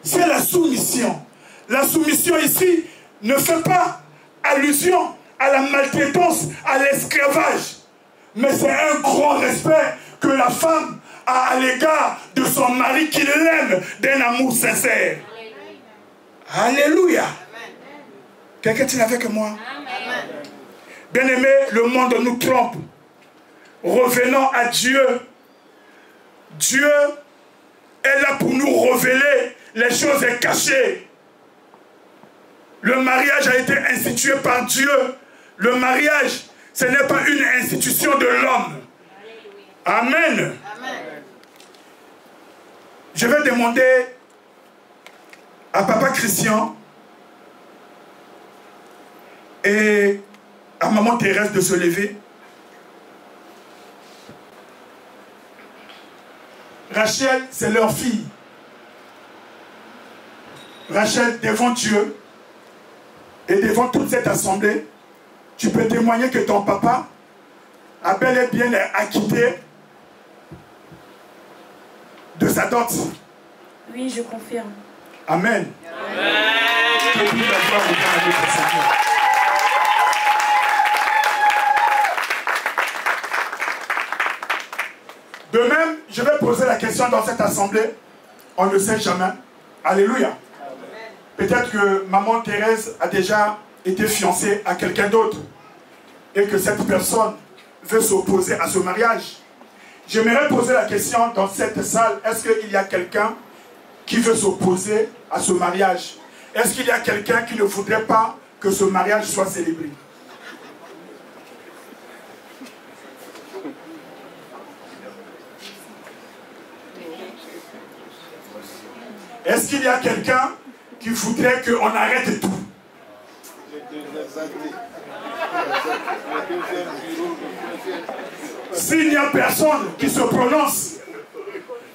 C'est la soumission. La soumission ici ne fait pas allusion à la maltraitance, à l'esclavage. Mais c'est un grand respect que la femme a à l'égard de son mari qui l'aime d'un amour sincère. Alléluia. Quelqu'un est avec moi? Bien-aimé, le monde nous trompe. Revenons à Dieu. Dieu est là pour nous révéler les choses cachées. Le mariage a été institué par Dieu. Le mariage, ce n'est pas une institution de l'homme. Amen. Je vais demander à Papa Christian et à Maman Thérèse de se lever. Rachel, c'est leur fille. Rachel, devant Dieu et devant toute cette assemblée, tu peux témoigner que ton papa a bel et bien acquitté de sa dot. Oui, je confirme. Amen. Que toute la gloire revienne à notre Seigneur. De même, je vais poser la question dans cette assemblée. On ne sait jamais. Alléluia. Peut-être que Maman Thérèse a déjà été fiancée à quelqu'un d'autre et que cette personne veut s'opposer à ce mariage. J'aimerais poser la question dans cette salle. Est-ce qu'il y a quelqu'un qui veut s'opposer à ce mariage? Est-ce qu'il y a quelqu'un qui ne voudrait pas que ce mariage soit célébré? Est-ce qu'il y a quelqu'un qui voudrait qu'on arrête tout? S'il n'y a personne qui se prononce,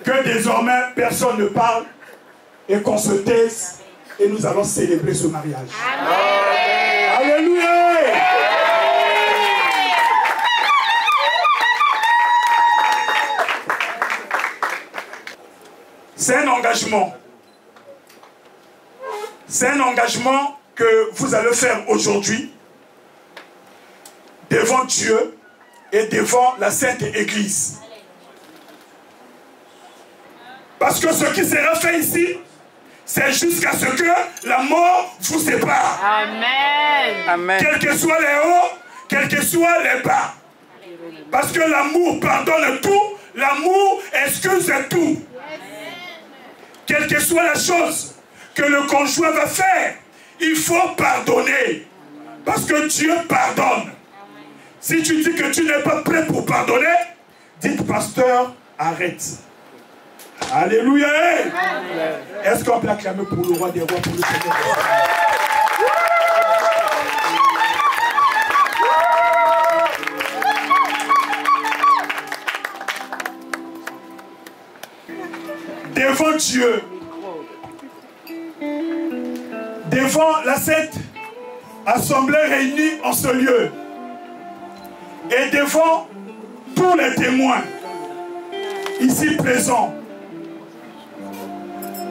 que désormais personne ne parle et qu'on se taise et nous allons célébrer ce mariage. Amen. Alléluia. C'est un engagement. C'est un engagement que vous allez faire aujourd'hui devant Dieu et devant la Sainte Église. Parce que ce qui sera fait ici, c'est jusqu'à ce que la mort vous sépare. Amen. Amen. Quels que soient les hauts, quels que soient les bas. Parce que l'amour pardonne tout, l'amour excuse tout. Quelle que soit la chose que le conjoint va faire, il faut pardonner. Parce que Dieu pardonne. Si tu dis que tu n'es pas prêt pour pardonner, dites pasteur, arrête. Alléluia. Est-ce qu'on peut acclamer pour le roi des rois, pour le Seigneur des Seigneurs? Devant Dieu, devant la Sainte Assemblée réunie en ce lieu, et devant tous les témoins ici présents,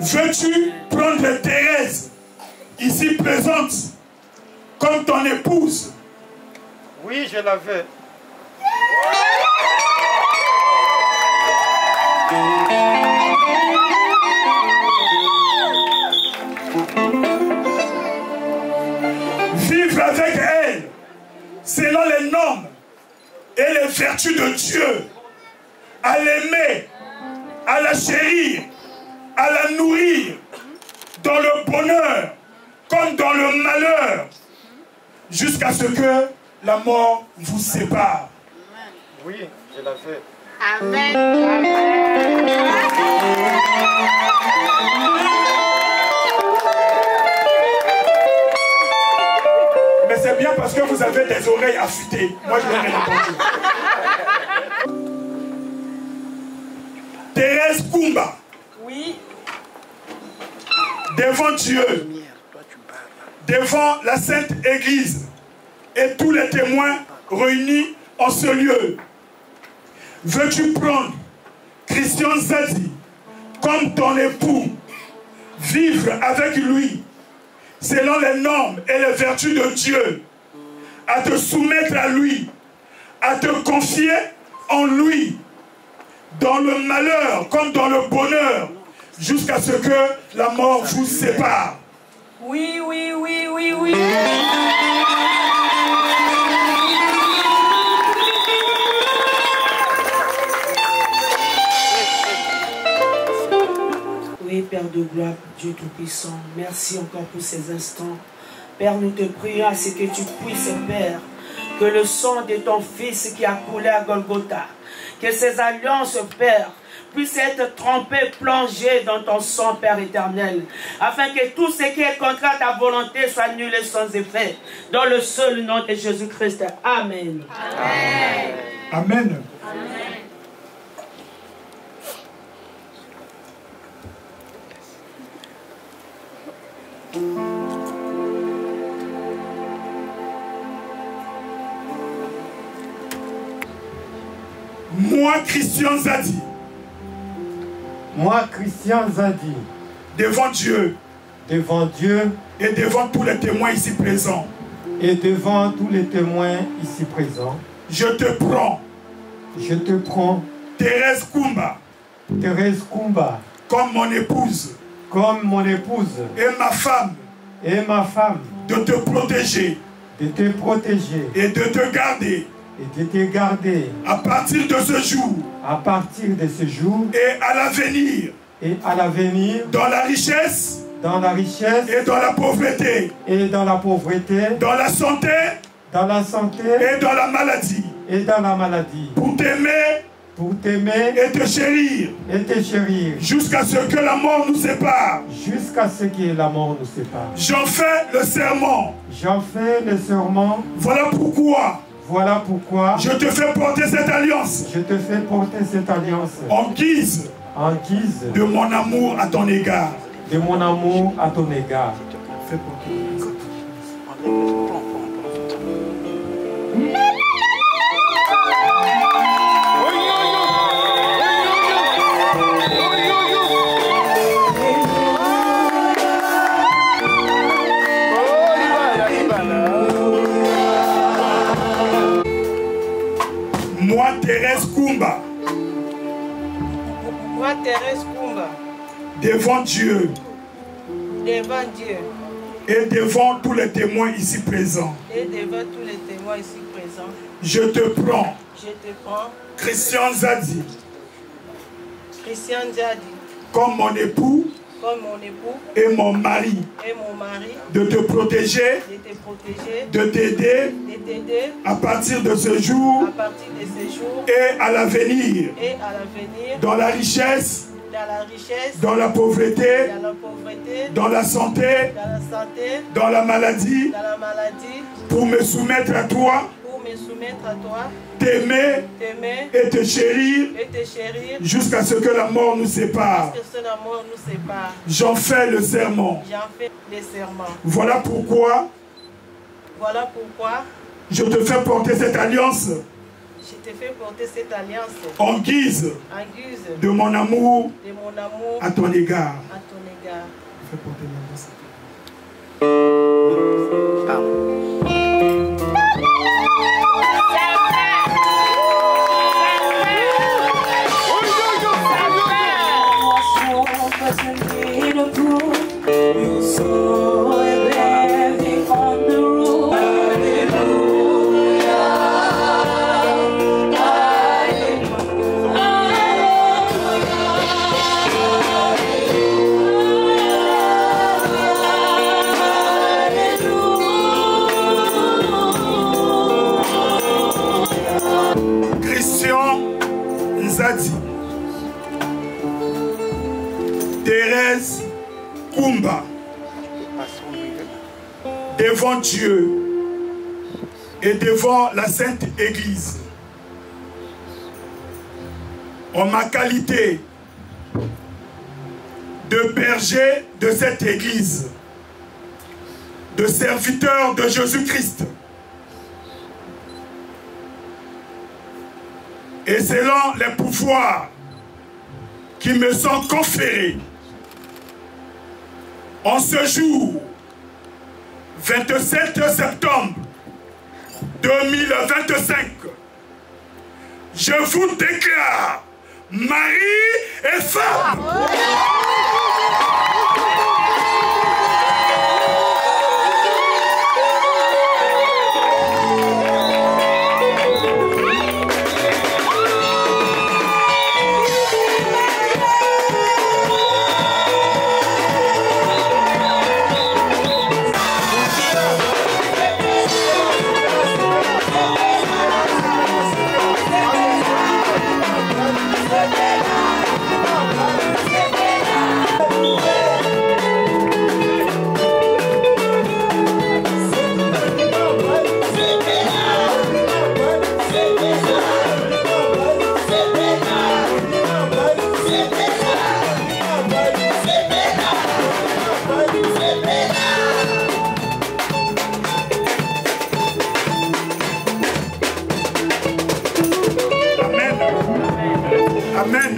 veux-tu prendre Thérèse ici présente comme ton épouse? Oui, je la veux. Vivre avec elle selon les normes et les vertus de Dieu, à l'aimer, à la chérir, à la nourrir, dans le bonheur comme dans le malheur, jusqu'à ce que la mort vous sépare. Oui, je la veux. Amen. Mais c'est bien parce que vous avez des oreilles affûtées. Moi, je n'ai rien entendu. Thérèse Kumba. Oui. devant Dieu, devant la Sainte Église et tous les témoins réunis en ce lieu, veux-tu prendre Christian Zadi comme ton époux, vivre avec lui selon les normes et les vertus de Dieu, à te soumettre à lui, à te confier en lui, dans le malheur comme dans le bonheur, jusqu'à ce que la mort vous sépare? Oui, oui, oui, oui, oui. Oui, Père de gloire, Dieu Tout-Puissant, merci encore pour ces instants. Père, nous te prions à ce que tu puisses, Père, que le sang de ton Fils qui a coulé à Golgotha, que ces alliances, Père, puissent être trempées, plongées dans ton sang, Père éternel, afin que tout ce qui est contre ta volonté soit nul et sans effet, dans le seul nom de Jésus-Christ. Amen. Amen. Amen. Moi, Christian Zadi. Moi, Christian Zadi. Devant Dieu. Devant Dieu. Et devant tous les témoins ici présents. Et devant tous les témoins ici présents. Je te prends. Je te prends. Thérèse Kumba. Thérèse Kumba. Comme mon épouse. Comme mon épouse. Et ma femme. Et ma femme. De te protéger. De te protéger. Et de te garder. Et de te garder. À partir de ce jour. À partir de ce jour. Et à l'avenir. Et à l'avenir. Dans la richesse. Dans la richesse. Et dans la pauvreté. Et dans la pauvreté. Dans la santé. Dans la santé. Et dans la maladie. Et dans la maladie. Pour t'aimer. Pour t'aimer. Et te chérir. Et te chérir. Jusqu'à ce que la mort nous sépare. Jusqu'à ce que la mort nous sépare. J'en fais le serment. J'en fais le serment. Voilà pourquoi. Voilà pourquoi. Je te fais porter cette alliance. Je te fais porter cette alliance. En guise. En guise. De mon amour à ton égard. De mon amour à ton égard. Fais porter. Moi, Thérèse Kumba. Moi, Thérèse Kumba. Devant Dieu. Devant Dieu. Et devant tous les témoins ici présents. Et devant tous les témoins ici présents. Je te prends. Je te prends. Christian Zadi. Christian Zadi. Comme mon époux. Comme mon époux. Et mon mari. Et mon mari. De te protéger. De te protéger. De t'aider. De t'aider. À partir de ce jour. À partir de ce jour. Et à l'avenir. Et à l'avenir. Dans la richesse. Dans la richesse. Dans la pauvreté. Dans la pauvreté. Dans la santé. Dans la santé. Dans la maladie. Dans la maladie. Pour me soumettre à toi. Pour me soumettre à toi. T'aimer. T'aimer. Et te chérir. Et te chérir. Jusqu'à ce que la mort nous sépare. Jusqu'à ce que la mort nous sépare. J'en fais le serment. J'en fais le serment. Voilà pourquoi. Voilà pourquoi. Je te fais porter cette alliance. Je te fais porter cette alliance. En guise. En guise. De mon amour. De mon amour. À ton égard. À ton égard. Fais porter l'alliance. Zadi, Thérèse Kumba, devant Dieu et devant la Sainte Église, en ma qualité de berger de cette église, de serviteur de Jésus-Christ. Et selon les pouvoirs qui me sont conférés, en ce jour, 27 septembre 2025, je vous déclare mari et femme. Amen.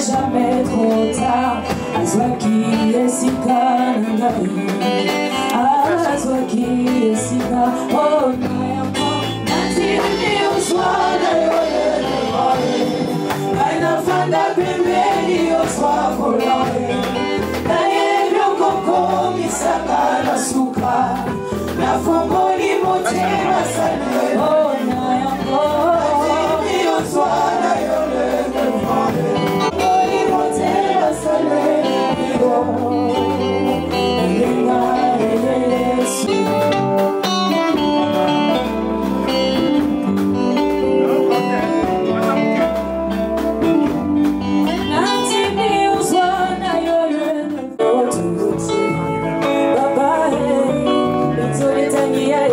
Jamais trop tard, Azwaki Esika Nangabi, Azwaki Esika, oh Nayama, Natini Oswana Yole, Aina Fanda Pembeni Oswa Kolore, Naye Koko Misaka Nasuka, Na Fongoli Motema Salwe, oh Nayama, Natini Oswana Yole, Yeah.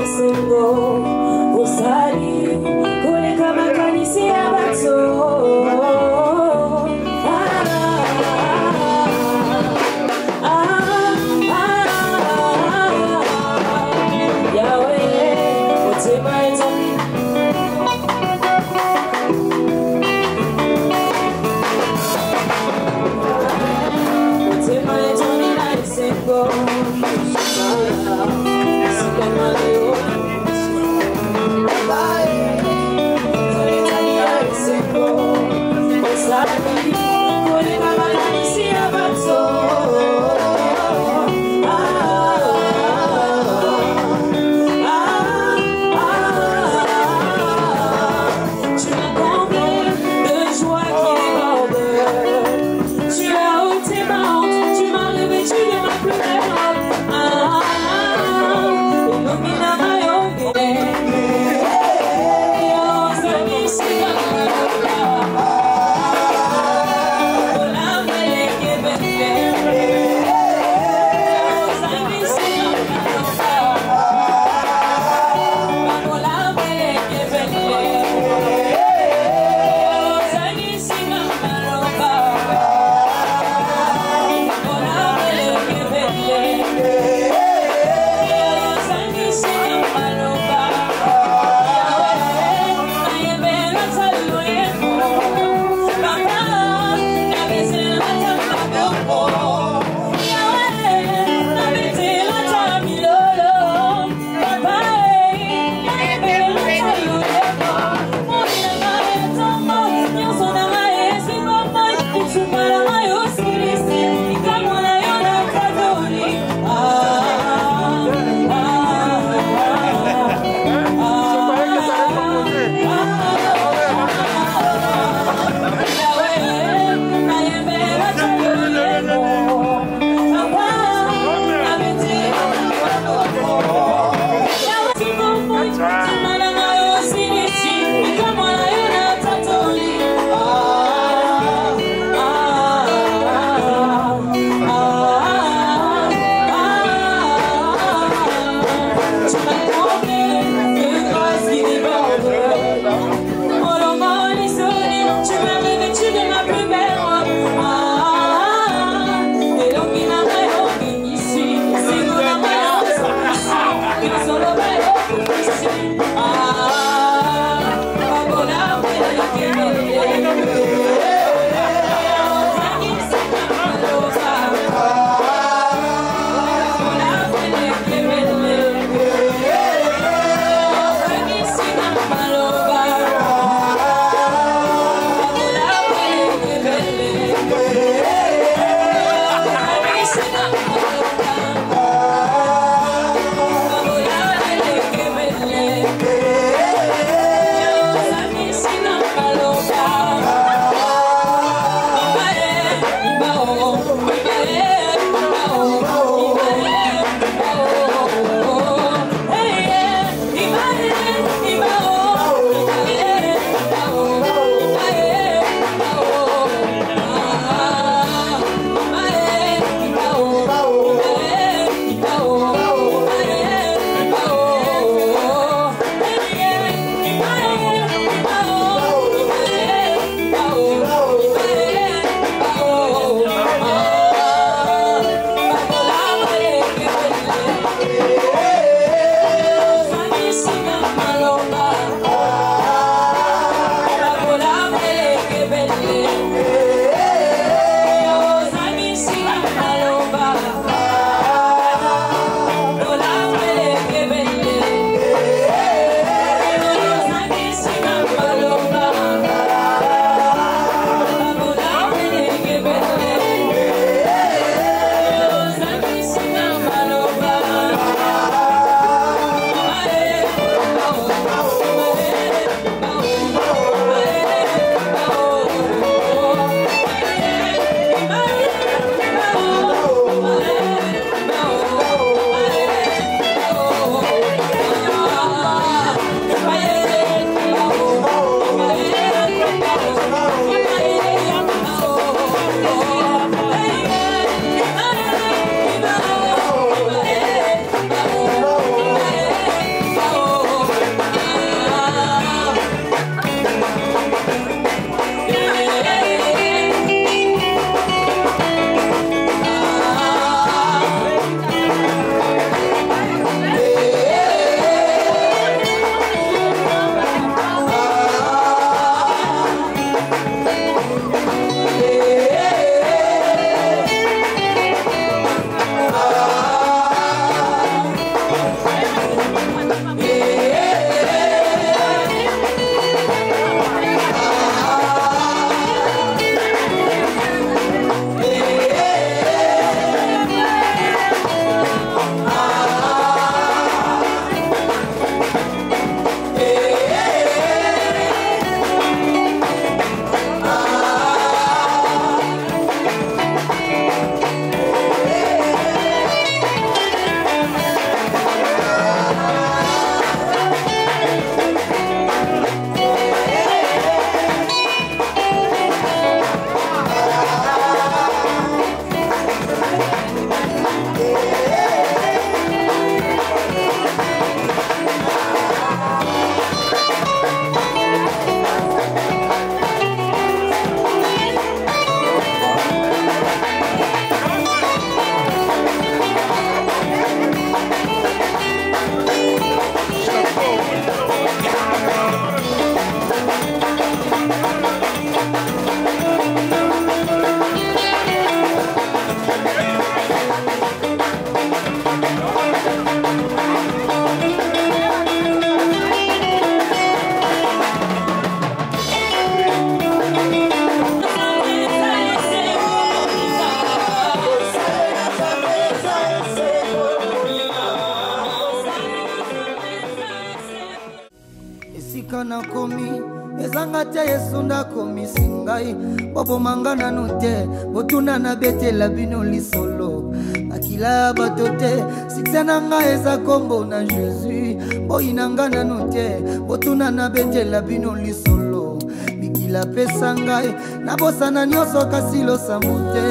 esika nakomi ezanga te Yesu ndakomisi ngai bobomanga nanu te botuna nabetela bino lisolo makila ya bato te sikse na ngai eza kombo na Jésus boyinanga nanu te botuna nabetela bino lisolo mikila pesa ngai nabosana nyonso kasi losambo te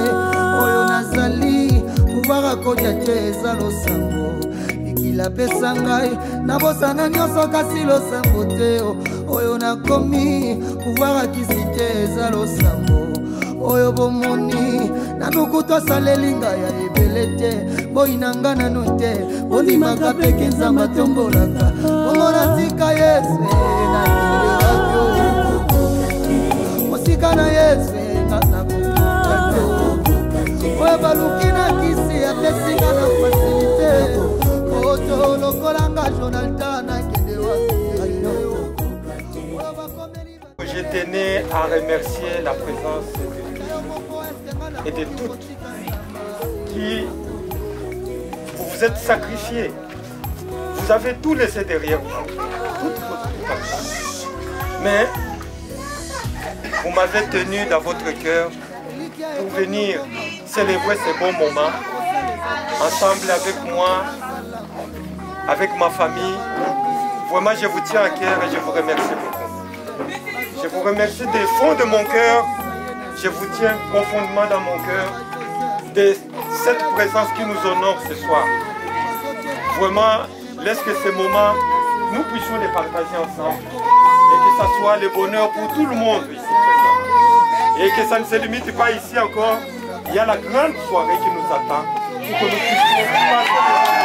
oyo nazali pouvoir akodia te eza losambo mikila pesa ngai nabosana nyonso kasi losambo te oyo nakomi pouvoir akisi te eza losambo oyo bomoni nanuku tosaleli ngai ya ebele te boyinanga nanu te bondimaka peke nzambe atombolaka bongo natika Yesu nakilerakyo mosika na Yesu nakokuka te oyo baluki na kisi atesinga na fasilite oto lokolanga Jonathan nakende wapi. Je tenais à remercier la présence et de toutes qui vous êtes sacrifiés. Vous avez tout laissé derrière vous, toute votre vie. Mais vous m'avez tenu dans votre cœur pour venir célébrer ces bons moments ensemble avec moi, avec ma famille. Vraiment, je vous tiens à cœur et je vous remercie beaucoup. Je vous remercie des fonds de mon cœur. Je vous tiens profondément dans mon cœur de cette présence qui nous honore ce soir. Vraiment, laisse que ces moments, nous puissions les partager ensemble et que ça soit le bonheur pour tout le monde ici présent. Et que ça ne se limite pas ici encore. Il y a la grande soirée qui nous attend pour que nous puissions passer